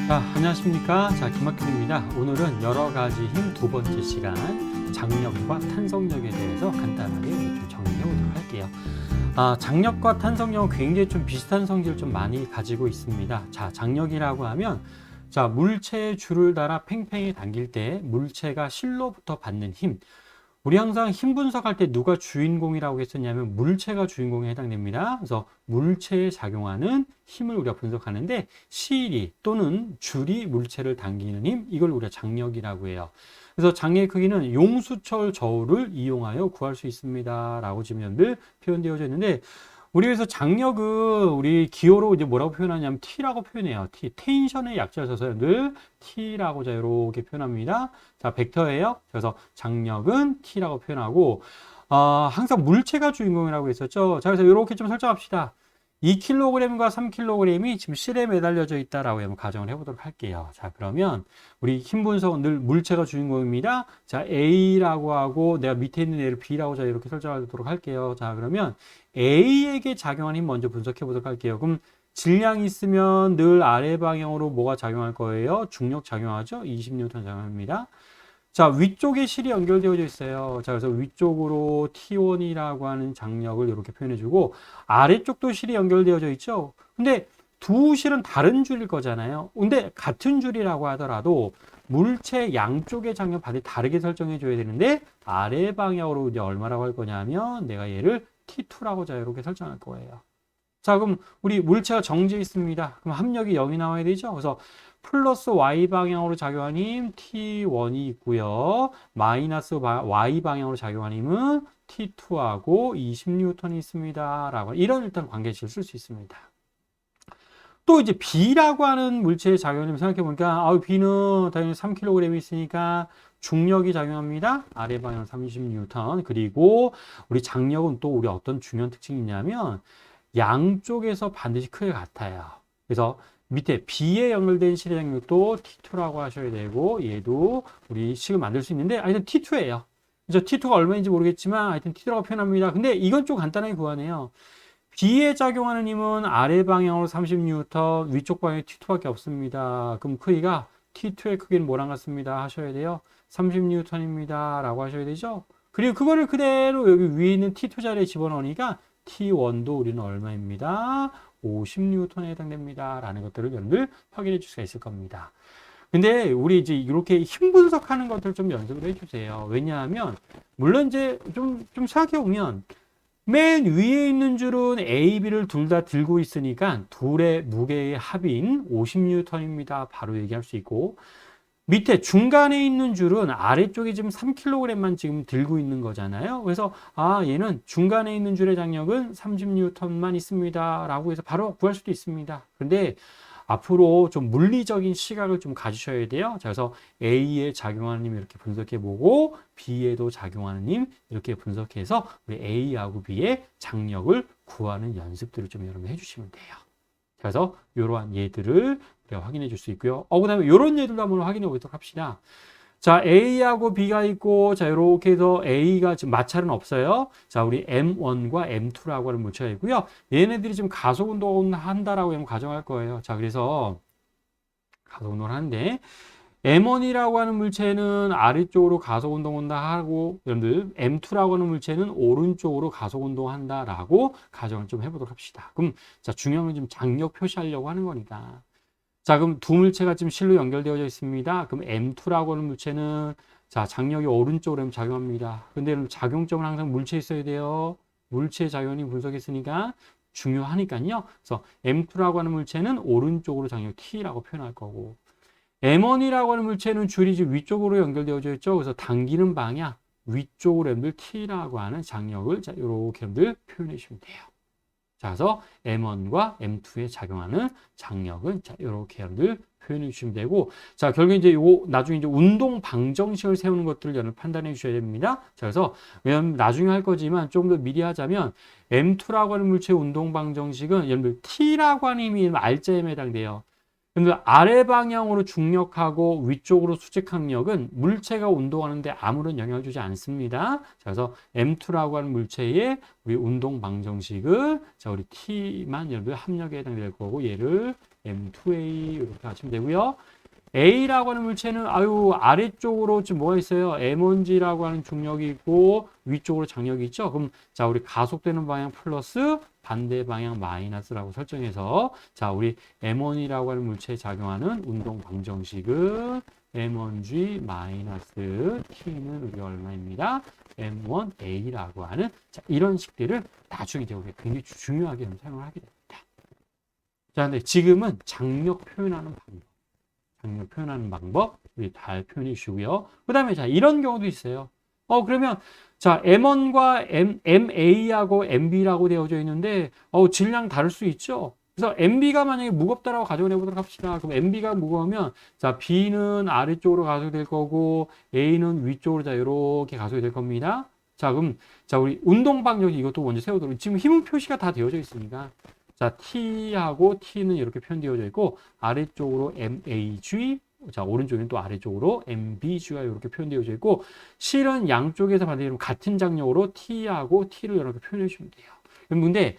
자, 안녕하십니까. 자, 김학균입니다. 오늘은 여러 가지 힘 두 번째 시간, 장력과 탄성력에 대해서 간단하게 좀 정리해 보도록 할게요. 장력과 탄성력은 굉장히 좀 비슷한 성질을 좀 많이 가지고 있습니다. 자, 장력이라고 하면, 자, 물체의 줄을 달아 팽팽히 당길 때 물체가 실로부터 받는 힘. 우리 항상 힘 분석할 때 누가 주인공이라고 했었냐면 물체가 주인공에 해당됩니다. 그래서 물체에 작용하는 힘을 우리가 분석하는데 실이 또는 줄이 물체를 당기는 힘, 이걸 우리가 장력이라고 해요. 그래서 장력의 크기는 용수철 저울을 이용하여 구할 수 있습니다. 라고 지금 늘 표현되어져 있는데 우리 그래서 장력은 우리 기호로 이제 뭐라고 표현하냐면 T라고 표현해요. T. 텐션의 약자를 써서 늘 T라고 자 이렇게 표현합니다. 자, 벡터예요. 그래서 장력은 T라고 표현하고 항상 물체가 주인공이라고 했었죠. 자, 그래서 이렇게 좀 설정합시다. 2kg과 3kg이 지금 실에 매달려져 있다라고 한번 가정을 해보도록 할게요. 자, 그러면 우리 힘 분석은 늘 물체가 주인공입니다. 자, A라고 하고 내가 밑에 있는 애를 B라고 자 이렇게 설정하도록 할게요. 자, 그러면 A에게 작용하는 힘 먼저 분석해 보도록 할게요. 그럼 질량이 있으면 늘 아래 방향으로 뭐가 작용할 거예요? 중력 작용하죠? 20N 작용합니다. 자, 위쪽에 실이 연결되어져 있어요. 자, 그래서 위쪽으로 T1이라고 하는 장력을 이렇게 표현해주고, 아래쪽도 실이 연결되어져 있죠. 근데 두 실은 다른 줄일 거잖아요. 근데 같은 줄이라고 하더라도 물체 양쪽의 장력 반이 다르게 설정해줘야 되는데, 아래 방향으로 이제 얼마라고 할 거냐면, 내가 얘를 T2라고 자, 이렇게 설정할 거예요. 자, 그럼 우리 물체가 정지해 있습니다. 그럼 합력이 0이 나와야 되죠. 그래서 플러스 Y 방향으로 작용하는 힘 T1이 있고요. 마이너스 Y 방향으로 작용하는 힘은 T2하고 20N이 있습니다. 라고 이런 일단 관계식을 쓸 수 있습니다. 또 이제 B라고 하는 물체의 작용을 생각해 보니까 B는 당연히 3kg이 있으니까 중력이 작용합니다. 아래 방향 30N. 그리고 우리 장력은 또 우리 어떤 중요한 특징이 있냐면 양쪽에서 반드시 크기가 같아요. 그래서 밑에 B에 연결된 실의 장력도 T2라고 하셔야 되고 얘도 우리 식을 만들 수 있는데 하여튼 T2예요. 그래서 T2가 얼마인지 모르겠지만 하여튼 T2라고 표현합니다. 근데 이건 좀 간단하게 구하네요. B에 작용하는 힘은 아래 방향으로 30N, 위쪽 방향에 T2밖에 없습니다. 그럼 크기가 T2의 크기는 뭐랑 같습니다 하셔야 돼요. 30N입니다. 라고 하셔야 되죠. 그리고 그거를 그대로 여기 위에 있는 T2 자리에 집어넣으니까 T1도 우리는 얼마입니다? 50N에 해당됩니다. 라는 것들을 여러분들 확인해 줄 수가 있을 겁니다. 근데 우리 이제 이렇게 힘 분석하는 것들 좀 연습을 해 주세요. 왜냐하면, 물론 이제 좀 생각해 보면, 맨 위에 있는 줄은 A, B를 둘 다 들고 있으니까 둘의 무게의 합인 50N입니다. 바로 얘기할 수 있고, 밑에 중간에 있는 줄은 아래쪽에 지금 3kg만 지금 들고 있는 거잖아요. 그래서 얘는 중간에 있는 줄의 장력은 30N만 있습니다. 라고 해서 바로 구할 수도 있습니다. 근데 앞으로 좀 물리적인 시각을 좀 가지셔야 돼요. 자, 그래서 A에 작용하는 힘 이렇게 분석해 보고 B에도 작용하는 힘 이렇게 분석해서 우리 A하고 B의 장력을 구하는 연습들을 좀 여러분 해주시면 돼요. 그래서 이러한 예들을 우리가 확인해 줄 수 있고요. 그 다음에 이런 예들도 한번 확인해 보도록 합시다. 자, A하고 B가 있고, 자, 이렇게 해서 A가 지금 마찰은 없어요. 자, 우리 M1과 M2라고 하는 물체가 있고요. 얘네들이 지금 가속 운동을 한다라고 하면 가정할 거예요. 자, 그래서 가속 운동을 하는데, M1이라고 하는 물체는 아래쪽으로 가속 운동한다 하고, 여러분들 M2라고 하는 물체는 오른쪽으로 가속 운동한다라고 가정을 좀 해보도록 합시다. 그럼 자, 중요한 건 지금 장력 표시하려고 하는 거니까. 자, 그럼 두 물체가 지금 실로 연결되어져 있습니다. 그럼 M2라고 하는 물체는 자, 장력이 오른쪽으로 작용합니다. 근데 작용점은 항상 물체에 있어야 돼요. 물체 작용이 분석했으니까 중요하니까요. 그래서 M2라고 하는 물체는 오른쪽으로 장력 T라고 표현할 거고, M1이라고 하는 물체는 줄이 지금 위쪽으로 연결되어져 있죠. 그래서 당기는 방향 위쪽으로 여러분들 T라고 하는 장력을 자, 이렇게 여러분들 표현해 주시면 돼요. 자, 그래서 M1과 M2에 작용하는 장력은 자, 이렇게 여러분들 표현해 주시면 되고, 자, 결국에 이제 요 나중에 이제 운동 방정식을 세우는 것들을 여러분 판단해 주셔야 됩니다. 자, 그래서 왜냐면 나중에 할 거지만 좀 더 미리 하자면 M2라고 하는 물체의 운동 방정식은 여러분들 T라고 하는 힘이 R자에 해당돼요. 근데 아래 방향으로 중력하고 위쪽으로 수직항력은 물체가 운동하는데 아무런 영향을 주지 않습니다. 자, 그래서 M2라고 하는 물체의 우리 운동 방정식을 자, 우리 T만 여러분들 합력에 해당될 거고 얘를 M2A 이렇게 하시면 되고요. A라고 하는 물체는 아래쪽으로 지금 뭐가 있어요? M1G라고 하는 중력이 있고 위쪽으로 장력이 있죠. 그럼 자 우리 가속되는 방향 플러스 반대 방향 마이너스라고 설정해서 자 우리 M1이라고 하는 물체에 작용하는 운동 방정식은 M1G 마이너스 T는 우리 얼마입니다? M1A라고 하는 자 이런 식들을 나중에 이제 우리가 굉장히 중요하게 사용을 하게 됩니다. 자 근데 지금은 장력 표현하는 방법 우리 잘 표현해 주시고요. 그 다음에 자 이런 경우도 있어요. 그러면 자 M1과 MA하고 MB라고 되어져 있는데 질량 다를 수 있죠. 그래서 MB가 만약에 무겁다라고 가정해 보도록 합시다. 그럼 MB가 무거우면 자 B는 아래쪽으로 가속이 될 거고 A는 위쪽으로 자 이렇게 가속이 될 겁니다. 자 그럼 자 우리 운동 방정식 이것도 먼저 세우도록 지금 힘 표시가 다 되어져 있으니까 자, T하고 T는 이렇게 표현되어져 있고, 아래쪽으로 MAG, 자, 오른쪽에는 또 아래쪽으로 MBG가 이렇게 표현되어져 있고, 실은 양쪽에서 반대로 같은 장력으로 T하고 T를 이렇게 표현해 주시면 돼요. 근데,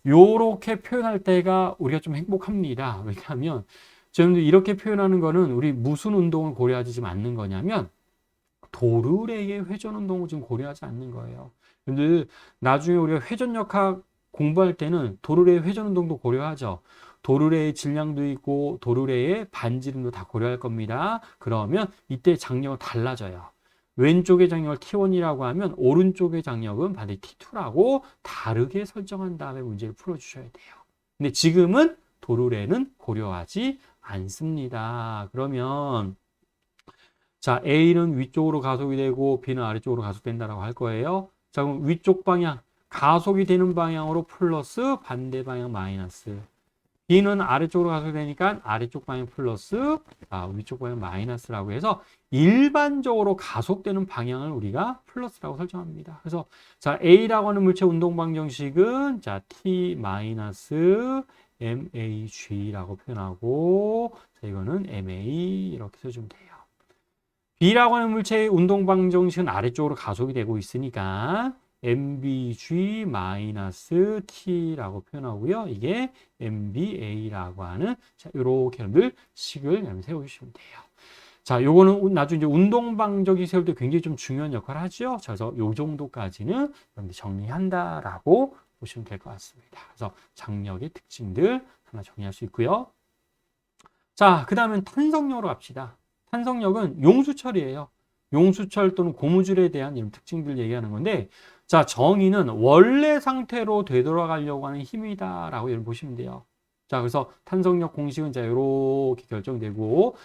요렇게 표현할 때가 우리가 좀 행복합니다. 왜냐하면, 저희들 이렇게 표현하는 거는 우리 무슨 운동을 고려하지 지금 않는 거냐면, 도르래의 회전 운동을 지금 고려하지 않는 거예요. 근데 나중에 우리가 회전역학 공부할 때는 도르래의 회전 운동도 고려하죠. 도르래의 질량도 있고 도르래의 반지름도 다 고려할 겁니다. 그러면 이때 장력은 달라져요. 왼쪽의 장력을 T1이라고 하면 오른쪽의 장력은 반드시 T2라고 다르게 설정한 다음에 문제를 풀어주셔야 돼요. 근데 지금은 도르래는 고려하지 않습니다. 그러면 자 A는 위쪽으로 가속이 되고 B는 아래쪽으로 가속된다라고 할 거예요. 자 그럼 위쪽 방향 가속이 되는 방향으로 플러스 반대 방향 마이너스. B는 아래쪽으로 가속이 되니까 아래쪽 방향 플러스 위쪽 방향 마이너스라고 해서 일반적으로 가속되는 방향을 우리가 플러스라고 설정합니다. 그래서 자 A라고 하는 물체 운동 방정식은 자 T 마이너스 MAG라고 표현하고 자 이거는 MA 이렇게 써주면 돼요. B라고 하는 물체의 운동 방정식은 아래쪽으로 가속이 되고 있으니까 MBG-T라고 표현하고요. 이게 MBA라고 하는 자, 이렇게 여러분들 식을 세우시면 돼요. 자, 요거는 나중에 이제 운동 방정식 세울 때 굉장히 좀 중요한 역할을 하죠. 그래서 요 정도까지는 여러분들 정리한다라고 보시면 될 것 같습니다. 그래서 장력의 특징들 하나 정리할 수 있고요. 자, 그다음엔 탄성력으로 갑시다. 탄성력은 용수철이에요. 용수철 또는 고무줄에 대한 이런 특징들 얘기하는 건데 자 정의는 원래 상태로 되돌아가려고 하는 힘이다라고 여러분 보시면 돼요. 자 그래서 탄성력 공식은 자 이렇게 결정되고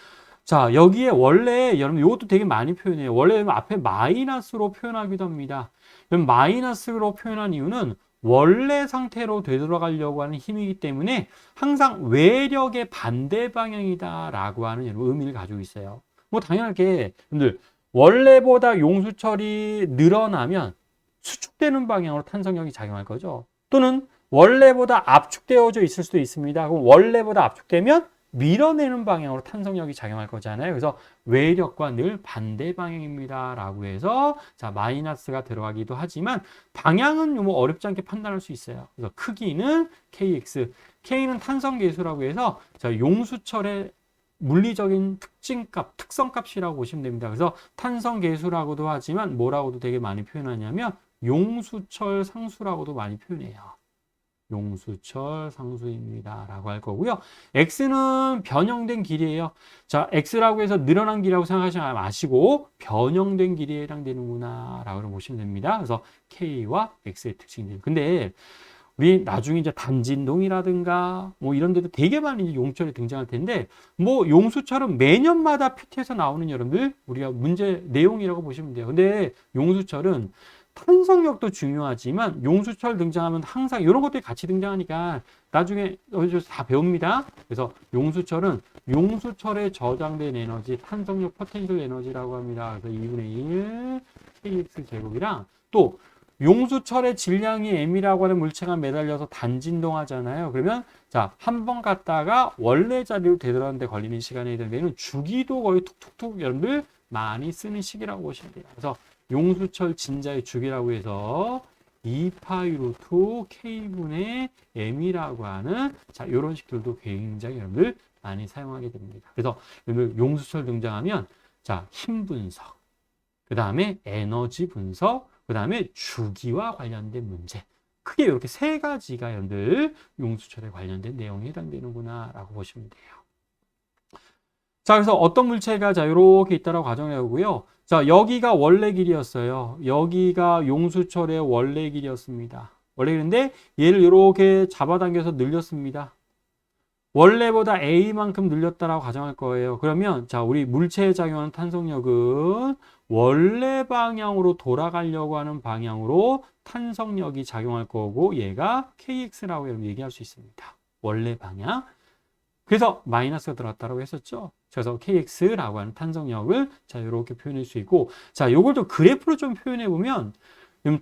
자 여기에 원래 여러분 이것도 되게 많이 표현해요. 원래 앞에 마이너스로 표현하기도 합니다. 그럼 마이너스로 표현한 이유는 원래 상태로 되돌아가려고 하는 힘이기 때문에 항상 외력의 반대 방향이다라고 하는 의미를 가지고 있어요. 뭐 당연하게 여러분들 원래보다 용수철이 늘어나면 수축되는 방향으로 탄성력이 작용할 거죠. 또는 원래보다 압축되어져 있을 수도 있습니다. 그럼 원래보다 압축되면 밀어내는 방향으로 탄성력이 작용할 거잖아요. 그래서 외력과 늘 반대 방향입니다. 라고 해서 자 마이너스가 들어가기도 하지만 방향은 뭐 어렵지 않게 판단할 수 있어요. 그래서 크기는 KX, K는 탄성계수라고 해서 자 용수철의 물리적인 특성값이라고 보시면 됩니다. 그래서 탄성계수라고도 하지만 뭐라고도 되게 많이 표현하냐면 용수철 상수라고도 많이 표현해요. 용수철 상수입니다. 라고 할 거고요. X는 변형된 길이에요. 자, X라고 해서 늘어난 길이라고 생각하지 마시고 변형된 길이에 해당되는구나 라고 보시면 됩니다. 그래서 K와 X의 특징들. 근데 우리 나중에 이제 단진동이라든가 뭐 이런 데도 되게 많이 용수철이 등장할 텐데 뭐 용수철은 매년마다 PT에서 나오는 여러분들 우리가 문제 내용이라고 보시면 돼요. 근데 용수철은 탄성력도 중요하지만 용수철 등장하면 항상 이런 것들이 같이 등장하니까 나중에 어디서 다 배웁니다. 그래서 용수철은 용수철에 저장된 에너지 탄성력 포텐셜 에너지라고 합니다. 그래서 2분의 1 kx 제곱이랑 또 용수철의 질량이 m이라고 하는 물체가 매달려서 단진동하잖아요. 그러면 자, 한 번 갔다가 원래 자리로 되돌아오는데 걸리는 시간에 해당되는 주기도 거의 툭툭툭 여러분들 많이 쓰는 시기라고 보시면 돼요. 그래서 용수철 진자의 주기라고 해서 2파이 루트 K분의 M이라고 하는 자, 이런 식들도 굉장히 여러분들 많이 사용하게 됩니다. 그래서 여러분들 용수철 등장하면 자, 힘 분석, 그 다음에 에너지 분석, 그 다음에 주기와 관련된 문제. 크게 이렇게 세 가지가 여러분들 용수철에 관련된 내용에 해당되는구나 라고 보시면 돼요. 자, 그래서 어떤 물체가 자, 이렇게 있다라고 가정해 보고요. 자, 여기가 원래 길이였어요. 여기가 용수철의 원래 길이었습니다. 원래 길인데 얘를 이렇게 잡아당겨서 늘렸습니다. 원래보다 A만큼 늘렸다라고 가정할 거예요. 그러면 자, 우리 물체에 작용하는 탄성력은 원래 방향으로 돌아가려고 하는 방향으로 탄성력이 작용할 거고 얘가 KX라고 여러분 얘기할 수 있습니다. 원래 방향. 그래서 마이너스가 들어갔다고 했었죠. 그래서 KX라고 하는 탄성력을 자, 이렇게 표현할 수 있고, 자, 요걸 또 그래프로 좀 표현해 보면,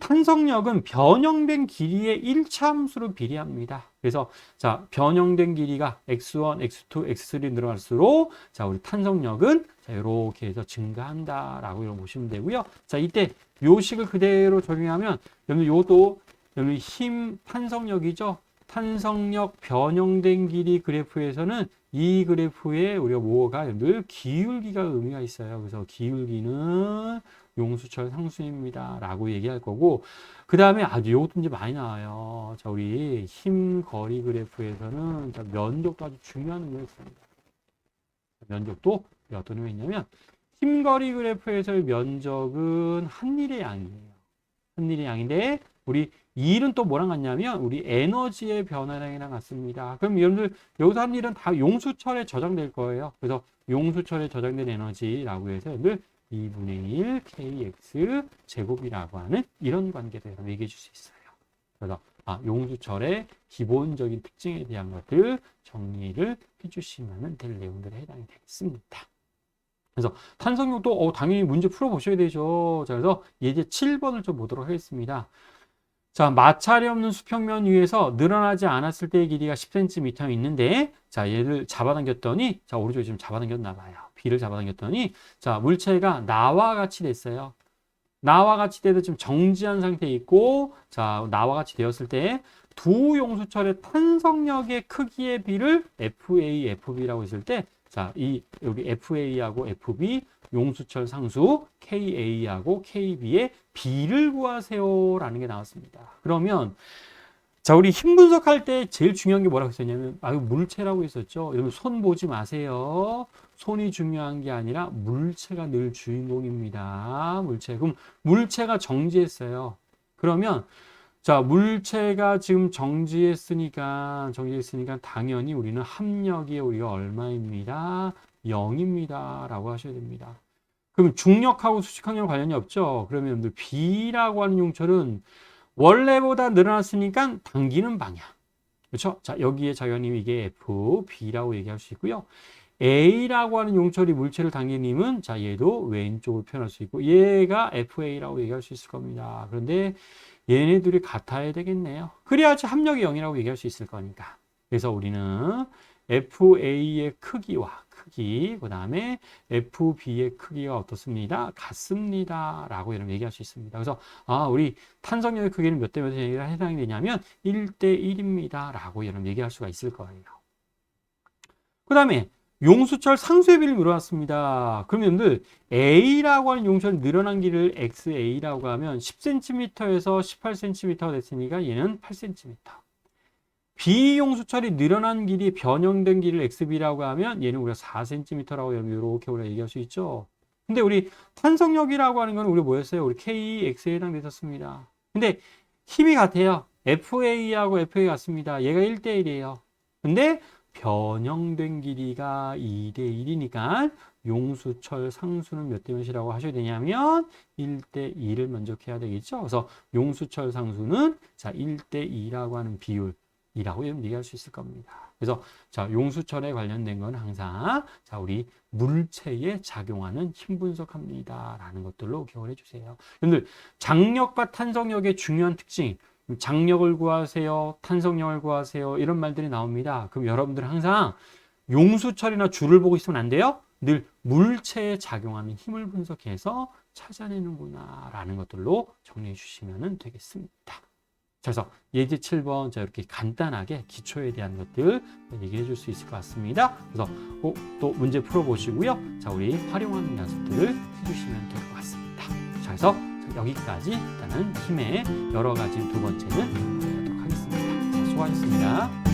탄성력은 변형된 길이의 1차함수로 비례합니다. 그래서 자, 변형된 길이가 x1, x2, x3 늘어날수록 자, 우리 탄성력은 자, 이렇게 해서 증가한다라고 이렇게 보시면 되고요. 자, 이때 요 식을 그대로 적용하면 여러분 요것도 여러분 힘 탄성력이죠. 탄성력 변형된 길이 그래프에서는 이 그래프에 우리가 뭐가 늘 기울기가 의미가 있어요. 그래서 기울기는 용수철 상수입니다 라고 얘기할 거고, 그 다음에 아주 요것도 이제 많이 나와요. 자, 우리 힘 거리 그래프에서는 자, 면적도 아주 중요한 의미가 있습니다. 면적도 어떤 의미가 있냐면 힘 거리 그래프에서의 면적은 한일의 양이에요. 한일의 양인데 우리 일은 또 뭐랑 같냐면 우리 에너지의 변화량이랑 같습니다. 그럼 여러분들 여기서 한 일은 다 용수철에 저장될 거예요. 그래서 용수철에 저장된 에너지라고 해서 여러분들 2분의 1 kx 제곱이라고 하는 이런 관계도 여러분 얘기해 줄 수 있어요. 그래서 용수철의 기본적인 특징에 대한 것들 정리를 해주시면 될 내용들에 해당이 되겠습니다. 그래서 탄성력도 당연히 문제 풀어보셔야 되죠. 자, 그래서 예제 7번을 좀 보도록 하겠습니다. 자, 마찰이 없는 수평면 위에서 늘어나지 않았을 때의 길이가 10cm 있는데, 자, 얘를 잡아당겼더니, 자, 오른쪽에 지금 잡아당겼나 봐요. B를 잡아당겼더니, 자, 물체가 나와 같이 됐어요. 나와 같이 돼도 지금 정지한 상태에 있고, 자, 나와 같이 되었을 때, 두 용수철의 탄성력의 크기의 비를 FA, FB라고 했을 때, 자, 여기 FA하고 FB, 용수철 상수 KA하고 KB의 B를 구하세요라는 게 나왔습니다. 그러면 자, 우리 힘 분석할 때 제일 중요한 게 뭐라고 했었냐면 물체라고 했었죠. 여러분 손 보지 마세요. 손이 중요한 게 아니라 물체가 늘 주인공입니다. 물체. 그럼 물체가 정지했어요. 그러면 자, 물체가 지금 정지했으니까 당연히 우리는 합력이 우리가 얼마입니다. 0입니다. 라고 하셔야 됩니다. 그럼 중력하고 수직항력 관련이 없죠. 그러면 여러분들 B라고 하는 용철은 원래보다 늘어났으니까 당기는 방향. 그렇죠? 자, 여기에 작용하는 이게 F, B라고 얘기할 수 있고요. A라고 하는 용철이 물체를 당기는 힘은 자, 얘도 왼쪽으로 표현할 수 있고 얘가 FA라고 얘기할 수 있을 겁니다. 그런데 얘네들이 같아야 되겠네요. 그래야지 합력이 0이라고 얘기할 수 있을 거니까. 그래서 우리는 FA의 크기와 그 다음에 FB의 크기가 어떻습니다? 같습니다. 라고 여러분 얘기할 수 있습니다. 그래서 우리 탄성력의 크기는 몇 대 몇에 해당이 되냐면 1대 1입니다. 라고 여러분 얘기할 수가 있을 거예요. 그 다음에 용수철 상수의 비를 물어봤습니다. 그러면 여러분들 A라고 하는 용철 늘어난 길이를 XA라고 하면 10cm에서 18cm가 됐으니까 얘는 8cm. B 용수철이 늘어난 길이 변형된 길이를 XB라고 하면 얘는 우리가 4cm라고 이렇게 우리가 얘기할 수 있죠. 근데 우리 탄성력이라고 하는 건 우리 뭐였어요? 우리 KX에 해당됐었습니다. 근데 힘이 같아요. FA하고 FA 같습니다. 얘가 1대 1이에요. 근데 변형된 길이가 2대 1이니까 용수철 상수는 몇 대 몇이라고 하셔야 되냐면 1대 2를 만족해야 되겠죠. 그래서 용수철 상수는 자 1대 2라고 하는 비율이라고 얘기할 수 있을 겁니다. 그래서 자 용수철에 관련된 건 항상 자 우리 물체에 작용하는 힘 분석합니다라는 것들로 기억을 해주세요. 여러분들 장력과 탄성력의 중요한 특징. 장력을 구하세요. 탄성력을 구하세요. 이런 말들이 나옵니다. 그럼 여러분들은 항상 용수철이나 줄을 보고 있으면 안 돼요. 늘 물체에 작용하는 힘을 분석해서 찾아내는구나 라는 것들로 정리해 주시면 되겠습니다. 그래서 예제 7번 자 이렇게 간단하게 기초에 대한 것들 얘기해 줄 수 있을 것 같습니다. 그래서 또 문제 풀어보시고요. 자 우리 활용하는 연습들을 해주시면 될 것 같습니다. 자 그래서 여기까지 일단은 힘의 여러 가지 두 번째는 하도록 하겠습니다. 자, 수고하셨습니다.